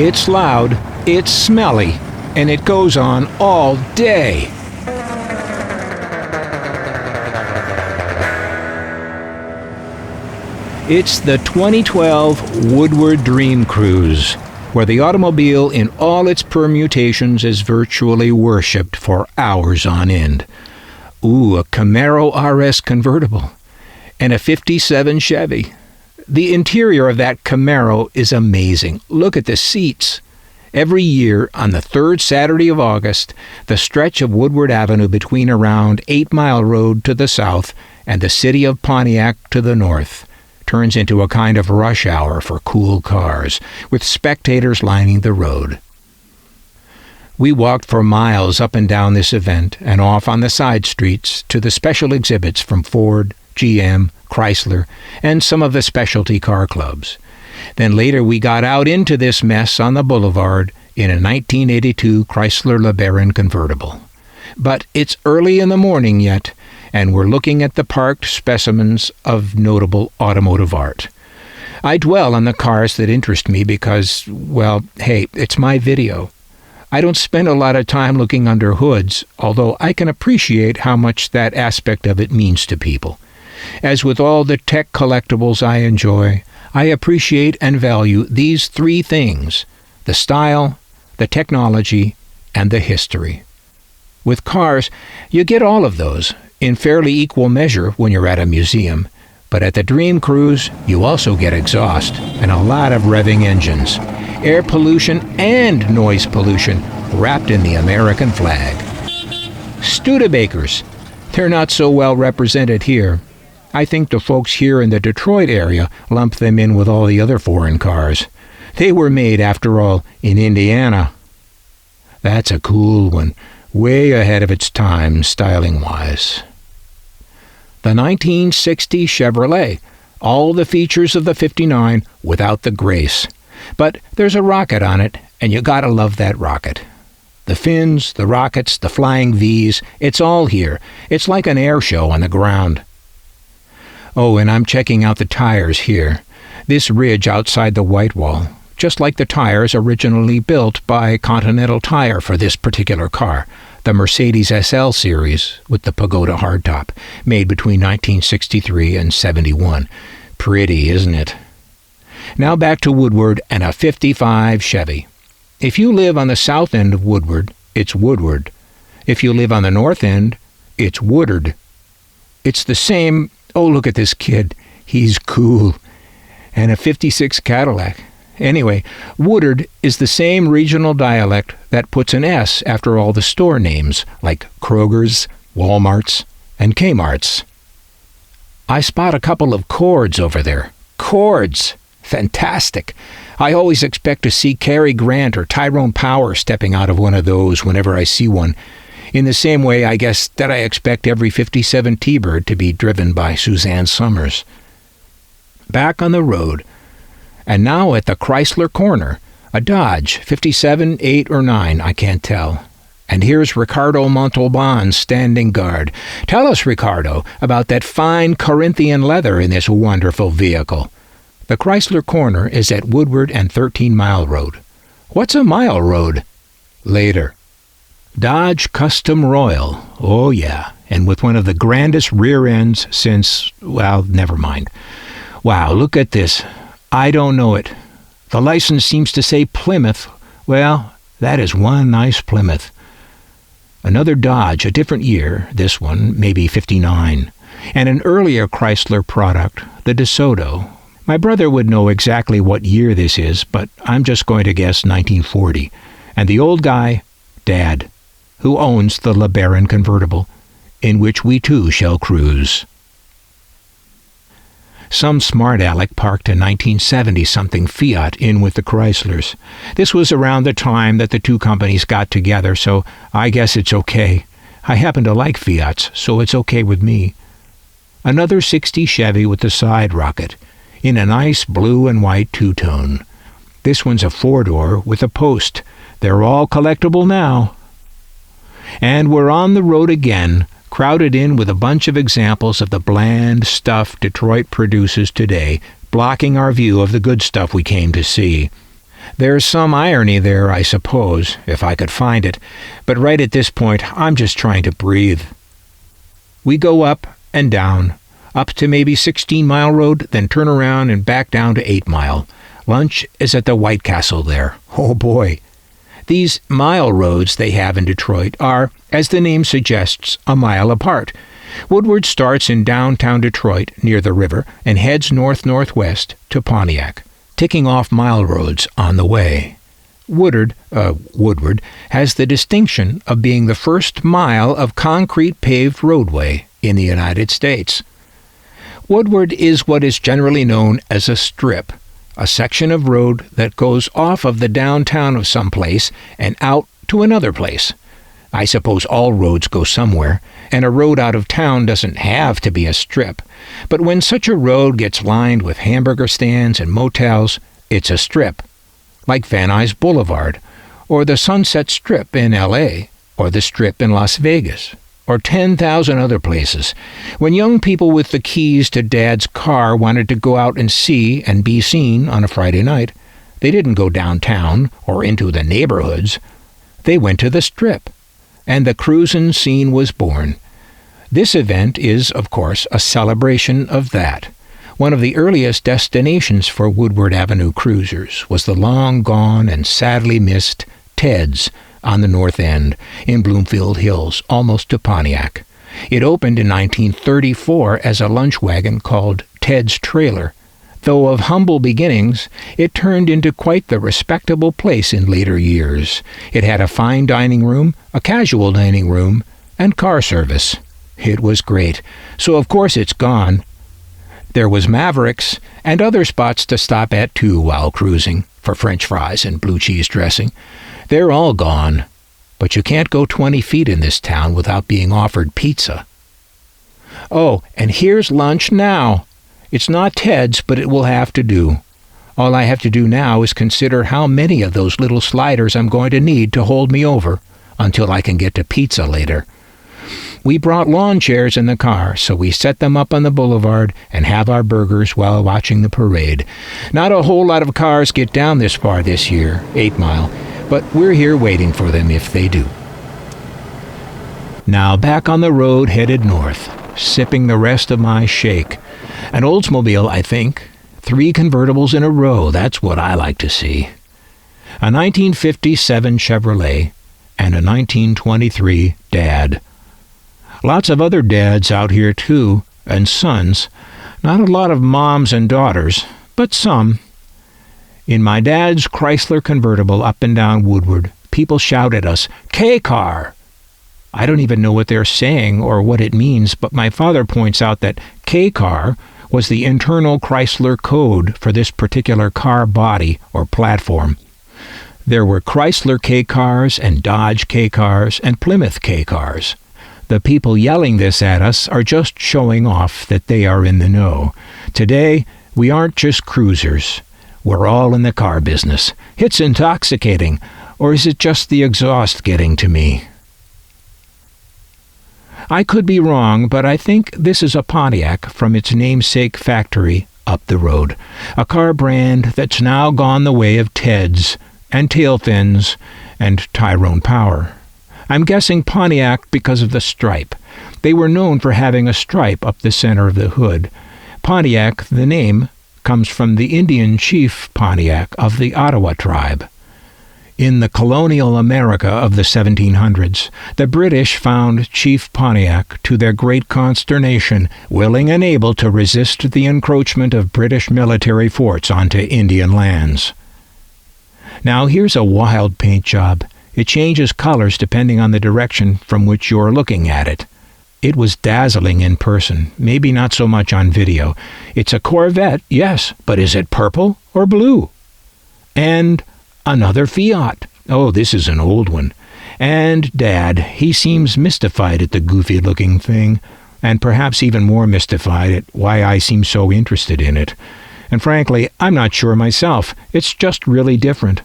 It's loud, it's smelly, and it goes on all day. It's the 2012 Woodward Dream Cruise, where the automobile in all its permutations is virtually worshipped for hours on end. Ooh, a Camaro RS convertible and a '57 Chevy. The interior of that Camaro is amazing. Look at the seats. Every year, on the third Saturday of August, the stretch of Woodward Avenue between around 8 Mile Road to the south and the city of Pontiac to the north turns into a kind of rush hour for cool cars, with spectators lining the road. We walked for miles up and down this event and off on the side streets to the special exhibits from Ford, GM, Chrysler, and some of the specialty car clubs. Then later we got out into this mess on the boulevard in a 1982 Chrysler LeBaron convertible. But it's early in the morning yet, and we're looking at the parked specimens of notable automotive art. I dwell on the cars that interest me because, well, hey, it's my video. I don't spend a lot of time looking under hoods, although I can appreciate how much that aspect of it means to people. As with all the tech collectibles I enjoy, I appreciate and value these three things: the style, the technology, and the history. With cars, you get all of those in fairly equal measure when you're at a museum, but at the Dream Cruise, you also get exhaust and a lot of revving engines, air pollution and noise pollution wrapped in the American flag. Studebakers, they're not so well represented here. I think the folks here in the Detroit area lump them in with all the other foreign cars. They were made, after all, in Indiana. That's a cool one, way ahead of its time, styling-wise. The 1960 Chevrolet, all the features of the '59 without the grace. But there's a rocket on it, and you gotta love that rocket. The fins, the rockets, the flying V's, it's all here. It's like an air show on the ground. Oh, and I'm checking out the tires here. This ridge outside the white wall, just like the tires originally built by Continental Tire for this particular car, the Mercedes SL series with the Pagoda hardtop, made between 1963 and '71. Pretty, isn't it? Now back to Woodward and a '55 Chevy. If you live on the south end of Woodward, it's Woodward. If you live on the north end, it's Woodard. It's the same. Oh, look at this kid. He's cool. And a '56 Cadillac. Anyway, Woodard is the same regional dialect that puts an S after all the store names, like Kroger's, Walmart's, and Kmart's. I spot a couple of Cords over there. Cords! Fantastic! I always expect to see Cary Grant or Tyrone Power stepping out of one of those whenever I see one. In the same way, I guess, that I expect every '57 T-Bird to be driven by Suzanne Summers. Back on the road, and now at the Chrysler corner, a Dodge, '57, '8, or '9, I can't tell. And here's Ricardo Montalban standing guard. Tell us, Ricardo, about that fine Corinthian leather in this wonderful vehicle. The Chrysler corner is at Woodward and 13 Mile Road. What's a mile road? Later. Dodge Custom Royal. Oh, yeah, and with one of the grandest rear ends since, well, never mind. Wow, look at this. I don't know it. The license seems to say Plymouth. Well, that is one nice Plymouth. Another Dodge, a different year, this one, maybe '59. And an earlier Chrysler product, the DeSoto. My brother would know exactly what year this is, but I'm just going to guess 1940. And the old guy, Dad, who owns the LeBaron convertible, in which we too shall cruise. Some smart aleck parked a 1970-something Fiat in with the Chryslers. This was around the time that the two companies got together, so I guess it's okay. I happen to like Fiats, so it's okay with me. Another '60 Chevy with the side rocket, in a nice blue and white two-tone. This one's a four-door with a post. They're all collectible now. And we're on the road again, crowded in with a bunch of examples of the bland stuff Detroit produces today, blocking our view of the good stuff we came to see. There's some irony there, I suppose, if I could find it, but right at this point, I'm just trying to breathe. We go up and down, up to maybe 16 Mile Road, then turn around and back down to 8 Mile. Lunch is at the White Castle there. Oh boy. These mile roads they have in Detroit are, as the name suggests, a mile apart. Woodward starts in downtown Detroit near the river and heads north-northwest to Pontiac, ticking off mile roads on the way. Woodward has the distinction of being the first mile of concrete paved roadway in the United States. Woodward is what is generally known as a strip, a section of road that goes off of the downtown of some place and out to another place. I suppose all roads go somewhere, and a road out of town doesn't have to be a strip. But when such a road gets lined with hamburger stands and motels, it's a strip. Like Van Nuys Boulevard, or the Sunset Strip in L.A., or the Strip in Las Vegas, or 10,000 other places. When young people with the keys to Dad's car wanted to go out and see and be seen on a Friday night, they didn't go downtown or into the neighborhoods. They went to the Strip, and the cruisin' scene was born. This event is, of course, a celebration of that. One of the earliest destinations for Woodward Avenue cruisers was the long-gone and sadly missed Ted's on the North End in Bloomfield Hills, almost to Pontiac. It opened in 1934 as a lunch wagon called Ted's Trailer. Though of humble beginnings, it turned into quite the respectable place in later years. It had a fine dining room, a casual dining room, and car service. It was great, so of course it's gone. There was Maverick's and other spots to stop at too while cruising, for French fries and blue cheese dressing. They're all gone, but you can't go 20 feet in this town without being offered pizza. Oh, and here's lunch now. It's not Ted's, but it will have to do. All I have to do now is consider how many of those little sliders I'm going to need to hold me over until I can get to pizza later. We brought lawn chairs in the car, so we set them up on the boulevard and have our burgers while watching the parade. Not a whole lot of cars get down this far this year, 8 Mile, but we're here waiting for them if they do. Now back on the road headed north, sipping the rest of my shake. An Oldsmobile, I think. 3 convertibles in a row, that's what I like to see. A 1957 Chevrolet and a 1923 Dad. Lots of other dads out here, too, and sons. Not a lot of moms and daughters, but some. In my dad's Chrysler convertible up and down Woodward, people shout at us, "K-car!" I don't even know what they're saying or what it means, but my father points out that K-car was the internal Chrysler code for this particular car body or platform. There were Chrysler K-cars and Dodge K-cars and Plymouth K-cars. The people yelling this at us are just showing off that they are in the know. Today, we aren't just cruisers. We're all in the car business. It's intoxicating, or is it just the exhaust getting to me? I could be wrong, but I think this is a Pontiac from its namesake factory up the road. A car brand that's now gone the way of Ted's and tail fins and Tyrone Power. I'm guessing Pontiac because of the stripe. They were known for having a stripe up the center of the hood. Pontiac, the name, comes from the Indian chief Pontiac of the Ottawa tribe. In the colonial America of the 1700s, the British found Chief Pontiac to their great consternation, willing and able to resist the encroachment of British military forts onto Indian lands. Now here's a wild paint job. It changes colors depending on the direction from which you're looking at it. It was dazzling in person, maybe not so much on video. It's a Corvette, yes, but is it purple or blue? And another Fiat. Oh, this is an old one. And Dad, he seems mystified at the goofy-looking thing, and perhaps even more mystified at why I seem so interested in it. And frankly, I'm not sure myself. It's just really different.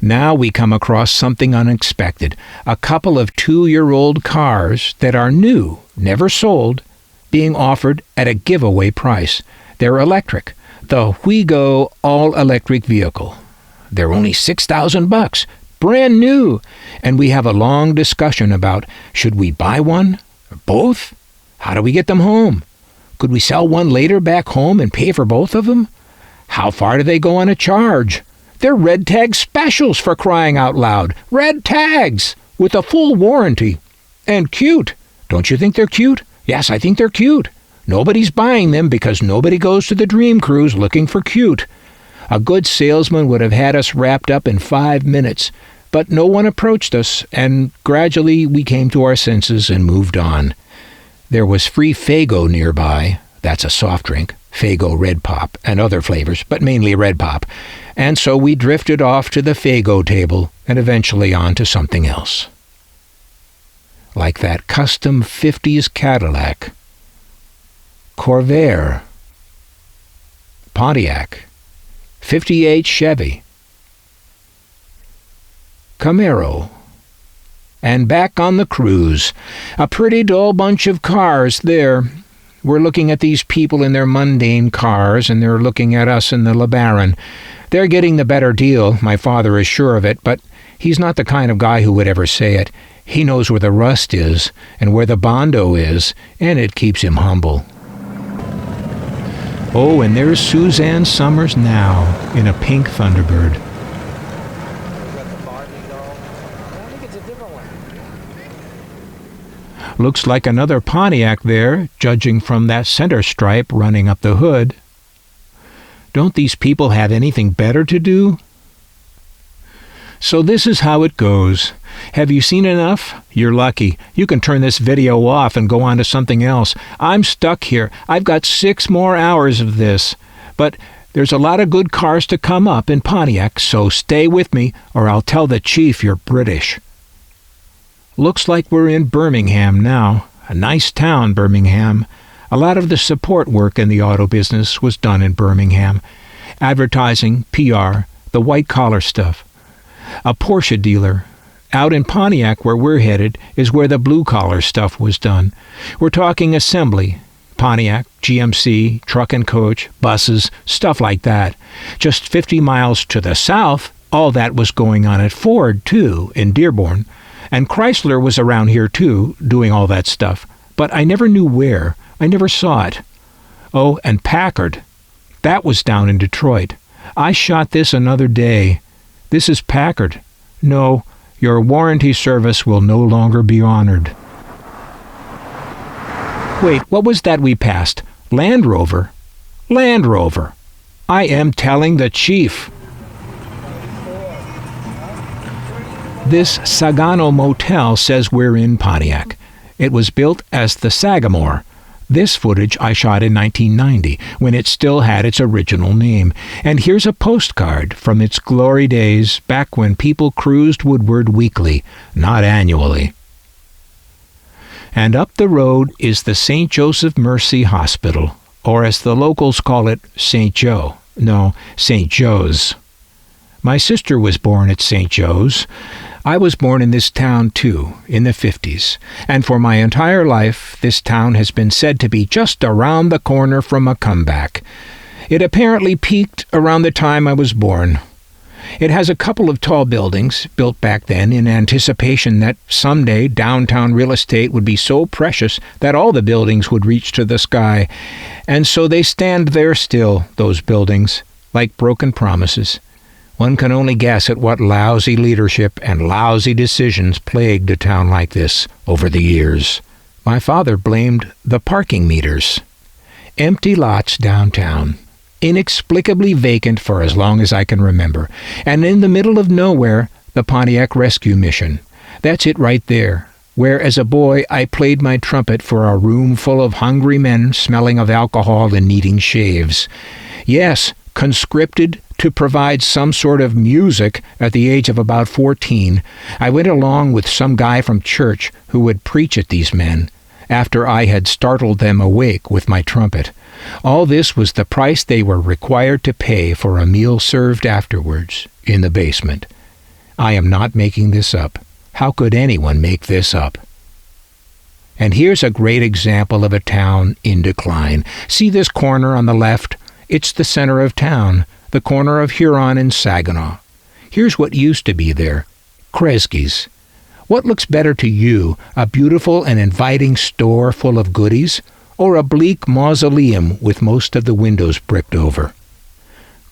Now we come across something unexpected. A couple of 2-year-old cars that are new, never sold, being offered at a giveaway price. They're electric. The Wigo all-electric vehicle. They're only $6,000, brand new, and we have a long discussion about, should we buy one or both? How do we get them home? Could we sell one later back home and pay for both of them? How far do they go on a charge? They're red tag specials, for crying out loud. Red tags with a full warranty. And cute. Don't you think they're cute? Yes, I think they're cute. Nobody's buying them because nobody goes to the Dream Cruise looking for cute. A good salesman would have had us wrapped up in 5 minutes, but no one approached us, and gradually we came to our senses and moved on. There was free Faygo nearby. That's a soft drink. Faygo Red Pop and other flavors, but mainly Red Pop. And so we drifted off to the Faygo table and eventually on to something else. Like that custom 50s Cadillac, Corvair, Pontiac, 58 Chevy, Camaro, and back on the cruise. A pretty dull bunch of cars there. We're looking at these people in their mundane cars, and they're looking at us in the LeBaron. They're getting the better deal, my father is sure of it, but he's not the kind of guy who would ever say it. He knows where the rust is, and where the Bondo is, and it keeps him humble. Oh, and there's Suzanne Summers now, in a pink Thunderbird. Looks like another Pontiac there, judging from that center stripe running up the hood. Don't these people have anything better to do? So this is how it goes. Have you seen enough? You're lucky. You can turn this video off and go on to something else. I'm stuck here. I've got 6 more hours of this. But there's a lot of good cars to come up in Pontiac, so stay with me or I'll tell the chief you're British. Looks like we're in Birmingham now. A nice town, Birmingham. A lot of the support work in the auto business was done in Birmingham. Advertising, PR, the white-collar stuff. A Porsche dealer. Out in Pontiac, where we're headed, is where the blue-collar stuff was done. We're talking assembly. Pontiac, GMC, truck and coach, buses, stuff like that. Just 50 miles to the south, all that was going on at Ford, too, in Dearborn. And Chrysler was around here, too, doing all that stuff. But I never knew where. I never saw it. Oh, and Packard. That was down in Detroit. I shot this another day. This is Packard. No, your warranty service will no longer be honored. Wait, what was that we passed? Land Rover? Land Rover. I am telling the chief. This Sagano Motel says we're in Pontiac. It was built as the Sagamore. This footage I shot in 1990, when it still had its original name. And here's a postcard from its glory days, back when people cruised Woodward weekly, not annually. And up the road is the St. Joseph Mercy Hospital, or as the locals call it, St. Joe. No, St. Joe's. My sister was born at St. Joe's. I was born in this town, too, in the 50s, and for my entire life, this town has been said to be just around the corner from a comeback. It apparently peaked around the time I was born. It has a couple of tall buildings, built back then in anticipation that someday downtown real estate would be so precious that all the buildings would reach to the sky, and so they stand there still, those buildings, like broken promises. One can only guess at what lousy leadership and lousy decisions plagued a town like this over the years. My father blamed the parking meters. Empty lots downtown, inexplicably vacant for as long as I can remember, and in the middle of nowhere, the Pontiac Rescue Mission. That's it right there, where as a boy I played my trumpet for a room full of hungry men smelling of alcohol and needing shaves. Yes, conscripted to provide some sort of music at the age of about 14, I went along with some guy from church who would preach at these men, after I had startled them awake with my trumpet. All this was the price they were required to pay for a meal served afterwards, in the basement. I am not making this up. How could anyone make this up? And here's a great example of a town in decline. See this corner on the left? It's the center of town, the corner of Huron and Saginaw. Here's what used to be there. Kresge's. What looks better to you, a beautiful and inviting store full of goodies, or a bleak mausoleum with most of the windows bricked over?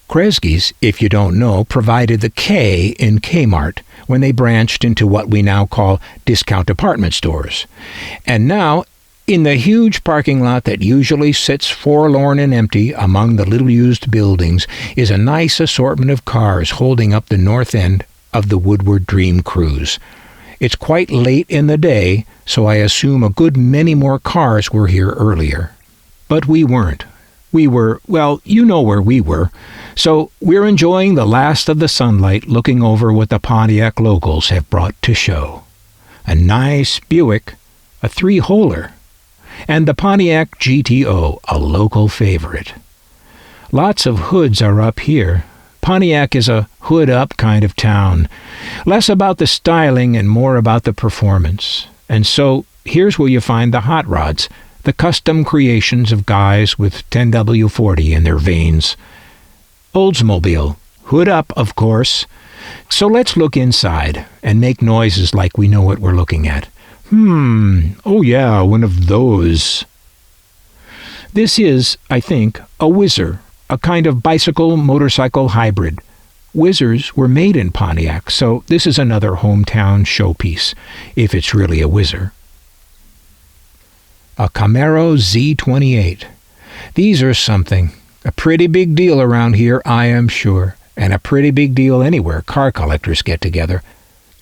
Kresge's, if you don't know, provided the K in Kmart when they branched into what we now call discount department stores. And now, in the huge parking lot that usually sits forlorn and empty among the little used buildings is a nice assortment of cars holding up the north end of the Woodward Dream Cruise. It's quite late in the day, so I assume a good many more cars were here earlier. But we weren't. We were, well, you know where we were. So we're enjoying the last of the sunlight looking over what the Pontiac locals have brought to show. A nice Buick, a three-holer, and the Pontiac GTO, a local favorite. Lots of hoods are up here. Pontiac is a hood-up kind of town. Less about the styling and more about the performance. And so here's where you find the hot rods, the custom creations of guys with 10W40 in their veins. Oldsmobile, hood up, of course. So let's look inside and make noises like we know what we're looking at. Oh yeah, one of those. This is, I think, a Whizzer, a kind of bicycle-motorcycle hybrid. Whizzers were made in Pontiac, so this is another hometown showpiece, if it's really a Whizzer. A Camaro Z28. These are something. A pretty big deal around here, I am sure, and a pretty big deal anywhere car collectors get together.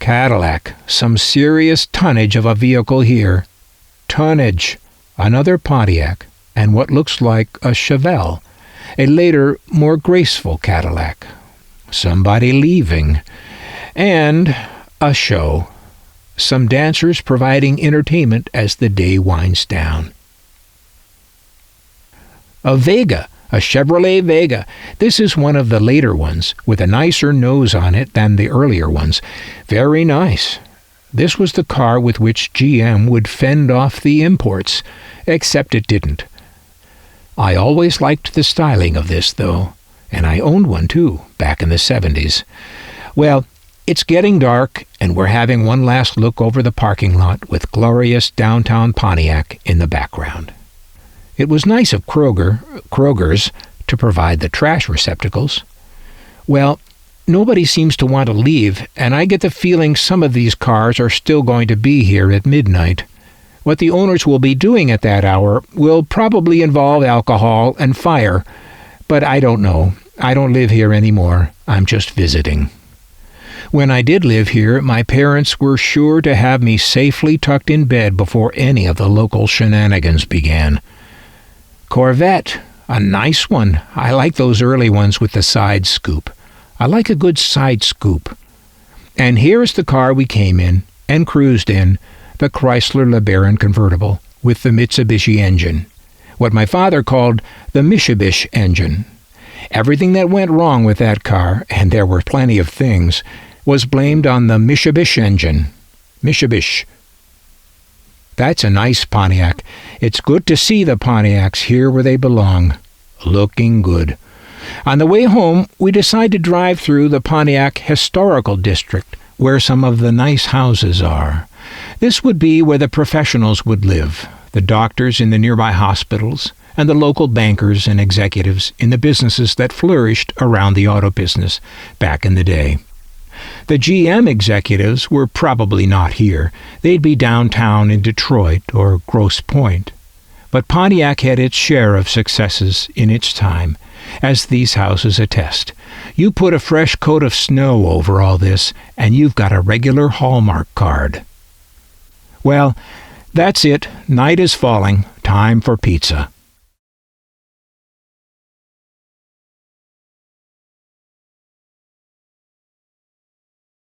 Cadillac, some serious tonnage of a vehicle here. Tonnage. Another Pontiac, and what looks like a Chevelle, a later, more graceful Cadillac. Somebody leaving. And a show. Some dancers providing entertainment as the day winds down. A Vega, a Chevrolet Vega. This is one of the later ones, with a nicer nose on it than the earlier ones. Very nice. This was the car with which GM would fend off the imports, except it didn't. I always liked the styling of this, though, and I owned one, too, back in the 70s. Well, it's getting dark, and we're having one last look over the parking lot with glorious downtown Pontiac in the background. It was nice of Kroger's to provide the trash receptacles. Well, nobody seems to want to leave, and I get the feeling some of these cars are still going to be here at midnight. What the owners will be doing at that hour will probably involve alcohol and fire, but I don't know. I don't live here anymore. I'm just visiting. When I did live here, my parents were sure to have me safely tucked in bed before any of the local shenanigans began. Corvette, a nice one. I like those early ones with the side scoop. I like a good side scoop. And here's the car we came in and cruised in, the Chrysler LeBaron convertible with the Mitsubishi engine, what my father called the Mitsubishi engine. Everything that went wrong with that car, and there were plenty of things, was blamed on the Mitsubishi engine. Mitsubishi. That's a nice Pontiac. It's good to see the Pontiacs here where they belong. Looking good. On the way home, we decided to drive through the Pontiac Historical District, where some of the nice houses are. This would be where the professionals would live, the doctors in the nearby hospitals, and the local bankers and executives in the businesses that flourished around the auto business back in the day. The GM executives were probably not here. They'd be downtown in Detroit or Grosse Pointe. But Pontiac had its share of successes in its time, as these houses attest. You put a fresh coat of snow over all this, and you've got a regular Hallmark card. Well, that's it. Night is falling. Time for pizza.